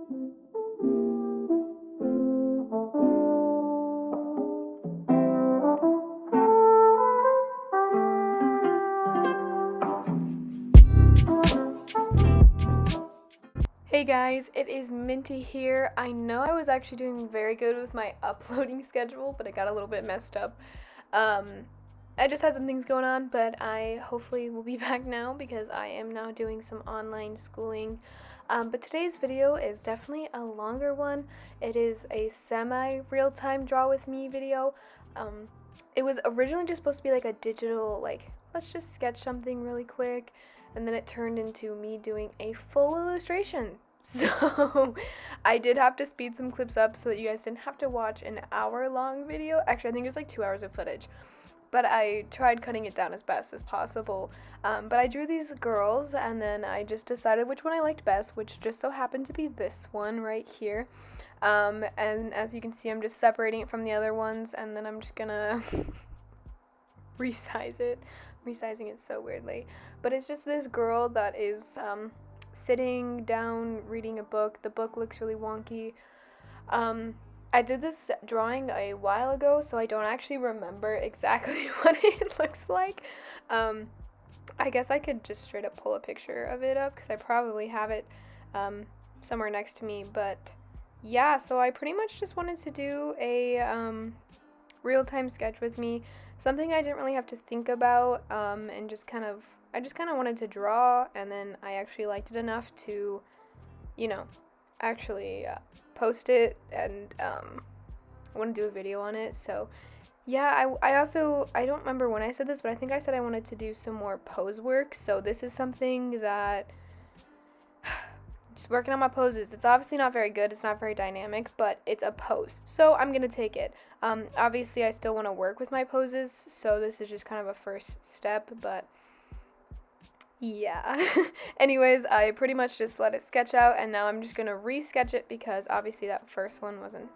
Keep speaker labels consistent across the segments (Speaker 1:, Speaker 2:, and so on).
Speaker 1: Hey guys, it is Minty here. I know I was actually doing very good with my uploading schedule, but it got a little bit messed up. Um, I just had some things going on, but I hopefully will be back now because I am now doing some online schooling. But today's video is definitely a longer one. It is a semi real time draw with me video. Um, it was originally just supposed to be like a digital, like, let's just sketch something really quick, and then it turned into me doing a full illustration. So I did have to speed some clips up so that you guys didn't have to watch an hour-long video. Actually, I think it was like 2 hours of footage. But I tried cutting it down as best as possible. But I drew these girls, and then I just decided which one I liked best, which just so happened to be this one right here. And as you can see, I'm just separating it from the other ones, and then I'm just gonna resize it. Resizing it so weirdly. But it's just this girl that is sitting down reading a book. The book looks really wonky. I did this drawing a while ago, so I don't actually remember exactly what it looks like. I guess I could just straight up pull a picture of it up because I probably have it somewhere next to me. But yeah, so I pretty much just wanted to do a real-time sketch with me, something I didn't really have to think about, and I just kind of wanted to draw, and then I actually liked it enough to, actually post it, and I want to do a video on it. So yeah, I don't remember when I said this, but I think I said I wanted to do some more pose work. So this is something that just working on my poses. It's obviously not very good. It's not very dynamic, but it's a pose. So I'm going to take it. Obviously, I still want to work with my poses, so this is just kind of a first step, but yeah. Anyways, I pretty much just let it sketch out, and now I'm just going to re-sketch it because obviously that first one wasn't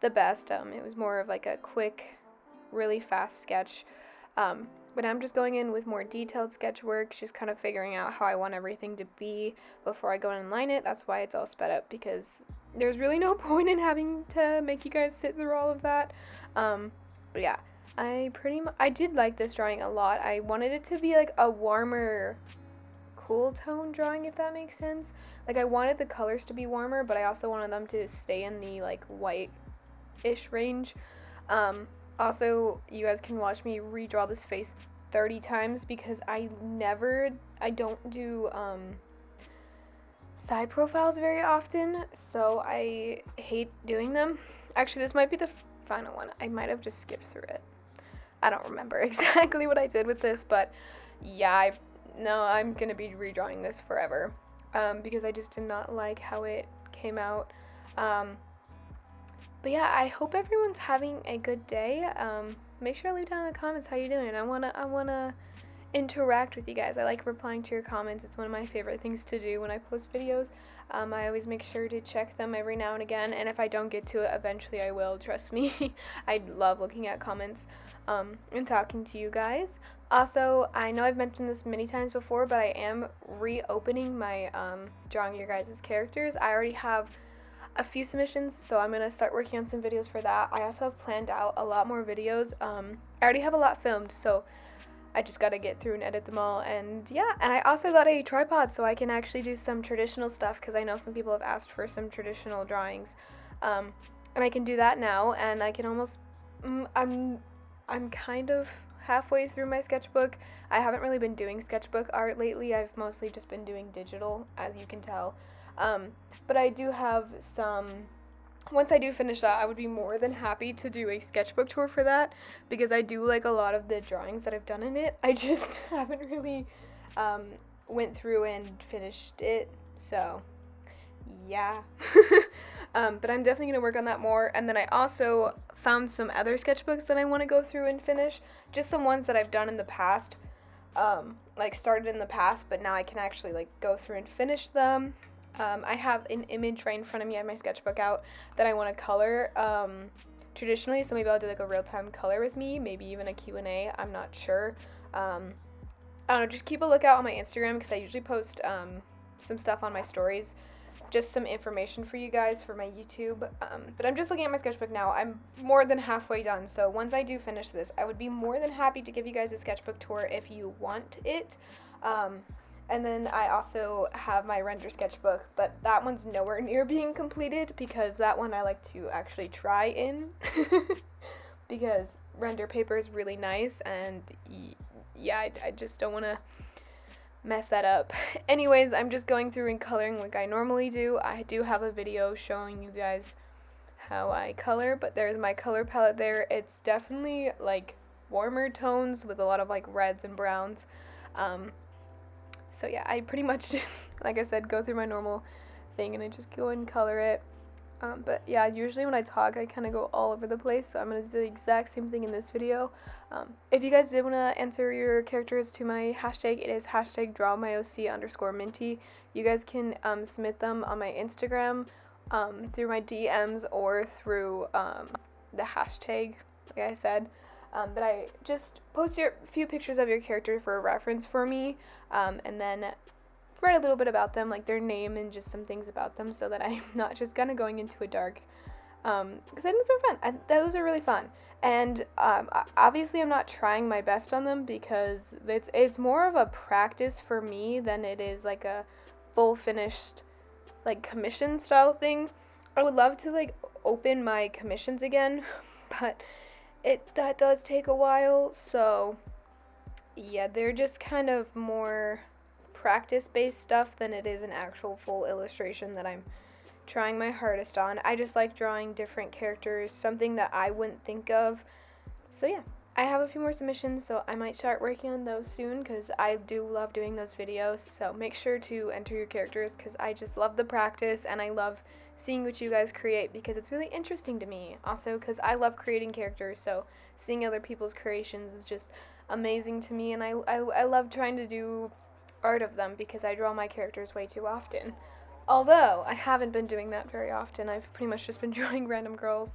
Speaker 1: the best. It was more of like a quick, really fast sketch. But I'm just going in with more detailed sketch work, just kind of figuring out how I want everything to be before I go in and line it. That's why it's all sped up, because there's really no point in having to make you guys sit through all of that. But yeah, I did like this drawing a lot. I wanted it to be like a warmer, cool tone drawing, if that makes sense. Like, I wanted the colors to be warmer, but I also wanted them to stay in the like white-ish range. Also, you guys can watch me redraw this face 30 times because I don't do side profiles very often, so I hate doing them. Actually, this might be the final one. I might have just skipped through it. I don't remember exactly what I did with this, but yeah, I'm gonna be redrawing this forever because I just did not like how it came out. But yeah, I hope everyone's having a good day. Make sure to leave down in the comments how you're doing. I wanna interact with you guys. I like replying to your comments. It's one of my favorite things to do when I post videos. I always make sure to check them every now and again, and if I don't get to it, eventually I will, trust me. I love looking at comments and talking to you guys. Also, I know I've mentioned this many times before, but I am reopening my drawing your guys' characters. I already have a few submissions, so I'm gonna start working on some videos for that. I also have planned out a lot more videos. I already have a lot filmed, so I just gotta get through and edit them all. And yeah, and I also got a tripod so I can actually do some traditional stuff, because I know some people have asked for some traditional drawings, and I can do that now. And I can almost I'm kind of halfway through my sketchbook. I haven't really been doing sketchbook art lately. I've mostly just been doing digital, as you can tell. But I do have some. Once I do finish that, I would be more than happy to do a sketchbook tour for that, because I do like a lot of the drawings that I've done in it. I just haven't really went through and finished it, so yeah. But I'm definitely going to work on that more. And then I also found some other sketchbooks that I want to go through and finish, just some ones that I've done in the past, like started in the past, but now I can actually like go through and finish them. I have an image right in front of me. I have my sketchbook out that I want to color traditionally, so maybe I'll do like a real-time color with me, maybe even a Q&A. I'm not sure. I don't know, just keep a lookout on my Instagram, because I usually post some stuff on my stories just some information for you guys for my YouTube. But I'm just looking at my sketchbook now. I'm more than halfway done, so once I do finish this, I would be more than happy to give you guys a sketchbook tour if you want it. And then I also have my render sketchbook, but that one's nowhere near being completed because that one I like to actually try in because render paper is really nice, and yeah, I just don't want to mess that up. Anyways, I'm just going through and coloring like I normally do. I do have a video showing you guys how I color, but there's my color palette there. It's definitely like warmer tones with a lot of like reds and browns. So yeah, I pretty much just, like I said, go through my normal thing and I just go and color it. But yeah, usually when I talk, I kind of go all over the place, so I'm going to do the exact same thing in this video. If you guys did want to answer your characters to my hashtag, it is hashtag drawmyoc_minty. You guys can submit them on my Instagram through my DMs or through the hashtag, like I said. But I just post a few pictures of your character for a reference for me, and then write a little bit about them, like their name and just some things about them, so that I'm not just kind of going into a dark, because I think those are fun. Those are really fun. And obviously I'm not trying my best on them because it's more of a practice for me than it is like a full finished like commission style thing. I would love to like open my commissions again, but that does take a while, so yeah, they're just kind of more practice-based stuff than it is an actual full illustration that I'm trying my hardest on. I just like drawing different characters, something that I wouldn't think of. So yeah, I have a few more submissions, so I might start working on those soon because I do love doing those videos. So make sure to enter your characters because I just love the practice and I love seeing what you guys create because it's really interesting to me. Also because I love creating characters, so seeing other people's creations is just amazing to me, and I love trying to do art of them because I draw my characters way too often. Although I haven't been doing that very often. I've pretty much just been drawing random girls.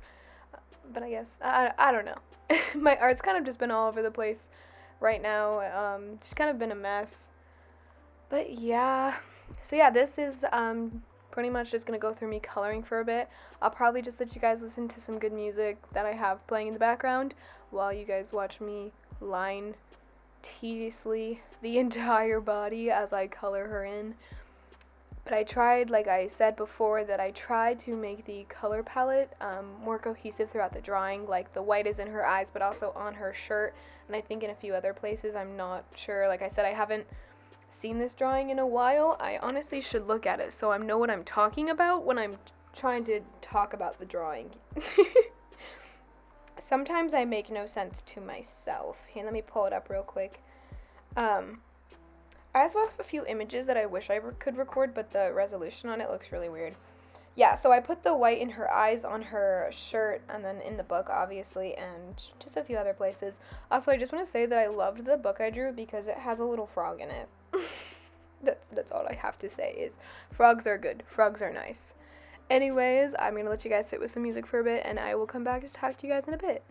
Speaker 1: But I guess I don't know. My art's kind of just been all over the place right now. Just kind of been a mess. But yeah. So yeah, this is pretty much just gonna go through me coloring for a bit. I'll probably just let you guys listen to some good music that I have playing in the background while you guys watch me line tediously the entire body as I color her in. But I tried, like I said before, that I tried to make the color palette more cohesive throughout the drawing. Like the white is in her eyes but also on her shirt, and I think in a few other places. I'm not sure. Like I said, I haven't seen this drawing in a while. I honestly should look at it so I know what I'm talking about when I'm trying to talk about the drawing. Sometimes I make no sense to myself. Here, let me pull it up real quick. I also have a few images that I wish I could record, but the resolution on it looks really weird. Yeah, so I put the white in her eyes on her shirt, and then in the book, obviously, and just a few other places. Also, I just want to say that I loved the book I drew because it has a little frog in it. That's all I have to say is frogs are good. Frogs are nice. Anyways, I'm going to let you guys sit with some music for a bit, and I will come back to talk to you guys in a bit.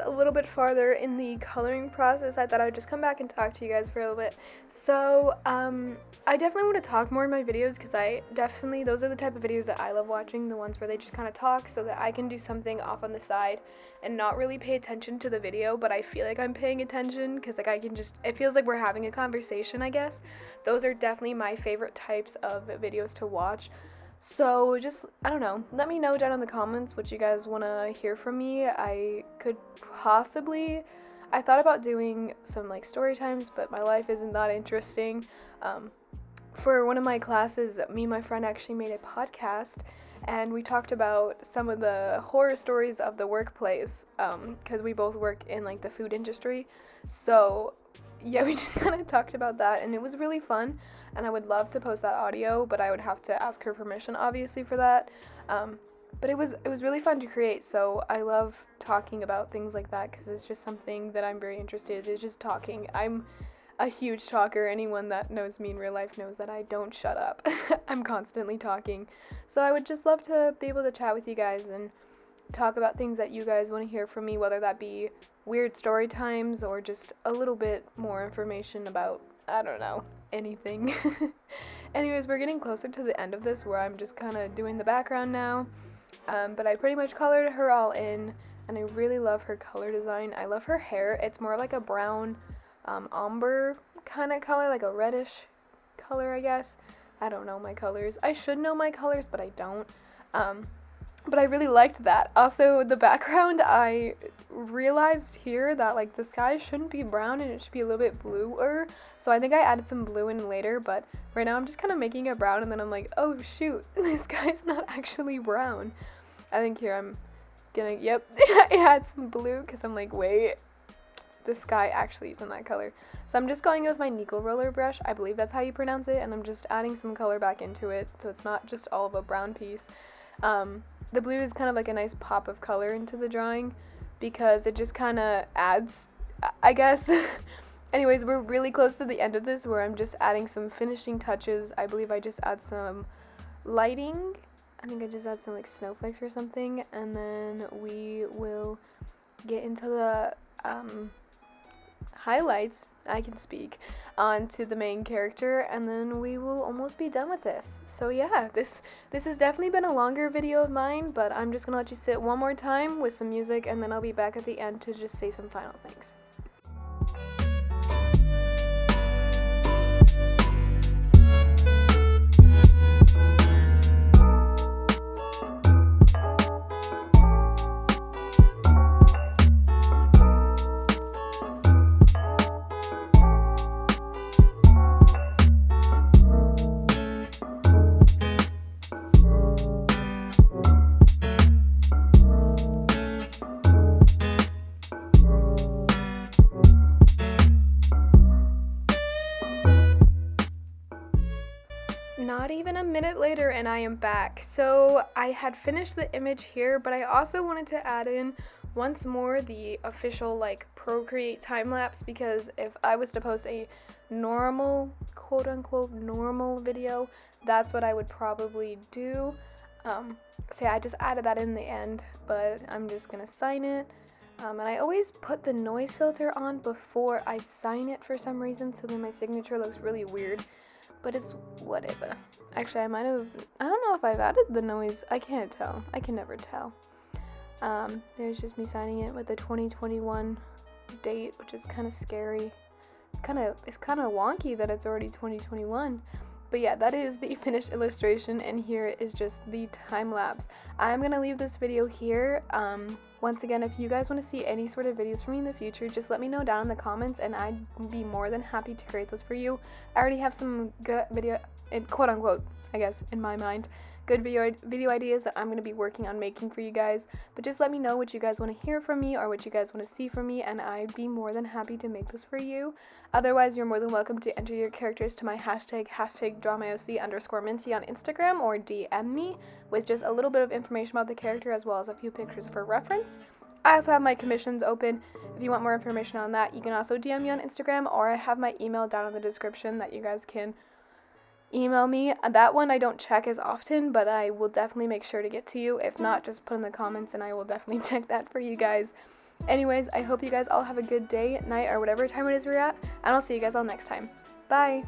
Speaker 1: a little bit farther in the coloring process, I thought I would just come back and talk to you guys for a little bit. So, I definitely want to talk more in my videos because those are the type of videos that I love watching, the ones where they just kind of talk so that I can do something off on the side and not really pay attention to the video, but I feel like I'm paying attention because like it feels like we're having a conversation, I guess. Those are definitely my favorite types of videos to watch. So I don't know, let me know down in the comments what you guys want to hear from me. I thought about doing some like story times, but my life isn't that interesting. For one of my classes, me and my friend actually made a podcast, and we talked about some of the horror stories of the workplace, because we both work in like the food industry. So yeah, we just kind of talked about that, and it was really fun, and I would love to post that audio, but I would have to ask her permission obviously for that. But it was really fun to create, so I love talking about things like that because it's just something that I'm very interested in, is just talking. I'm a huge talker. Anyone that knows me in real life knows that I don't shut up. I'm constantly talking. So I would just love to be able to chat with you guys and talk about things that you guys want to hear from me, whether that be weird story times or just a little bit more information about, I don't know, anything. Anyways, we're getting closer to the end of this where I'm just kind of doing the background now. But I pretty much colored her all in, and I really love her color design. I love her hair. It's more like a brown ombre kind of color, like a reddish color, I guess. I don't know my colors. I should know my colors, but I don't. But I really liked that. Also, the background, I realized here that like the sky shouldn't be brown and it should be a little bit bluer. So I think I added some blue in later, but right now I'm just kind of making it brown, and then I'm like, oh shoot, this sky's not actually brown. I think here I'm gonna, yep, I had some blue because I'm like, wait, the sky actually isn't that color. So I'm just going with my nickel roller brush. I believe that's how you pronounce it, and I'm just adding some color back into it so it's not just all of a brown piece. The blue is kind of like a nice pop of color into the drawing because it just kind of adds, I guess. Anyways, we're really close to the end of this where I'm just adding some finishing touches. I believe I just add some lighting. I think I just add some like snowflakes or something, and then we will get into the highlights, I can speak, onto the main character, and then we will almost be done with this. So yeah, this has definitely been a longer video of mine, but I'm just gonna let you sit one more time with some music, and then I'll be back at the end to just say some final things. Not even a minute later and I am back. So I had finished the image here, but I also wanted to add in once more the official like Procreate time-lapse, because if I was to post a normal, quote-unquote normal video, that's what I would probably do. So yeah, I just added that in the end, but I'm just gonna sign it. And I always put the noise filter on before I sign it for some reason, so then my signature looks really weird. But it's whatever. Actually, I don't know if I've added the noise. I can't tell. I can never tell. There's just me signing it with the 2021 date, which is kind of scary. It's kind of wonky that it's already 2021. But yeah, that is the finished illustration, and here is just the time lapse. I'm gonna leave this video here. Once again, if you guys want to see any sort of videos from me in the future, just let me know down in the comments, and I'd be more than happy to create those for you. I already have some good video, quote unquote, I guess, in my mind, good video ideas that I'm going to be working on making for you guys. But just let me know what you guys want to hear from me or what you guys want to see from me, and I'd be more than happy to make this for you. Otherwise, you're more than welcome to enter your characters to my hashtag #DrawMyOC_Mincy on Instagram, or DM me with just a little bit of information about the character as well as a few pictures for reference. I also have my commissions open. If you want more information on that, you can also DM me on Instagram, or I have my email down in the description that you guys can email me. That one I don't check as often, but I will definitely make sure to get to you. If not, just put in the comments and I will definitely check that for you guys. Anyways, I hope you guys all have a good day, night, or whatever time it is we're at, and I'll see you guys all next time. Bye!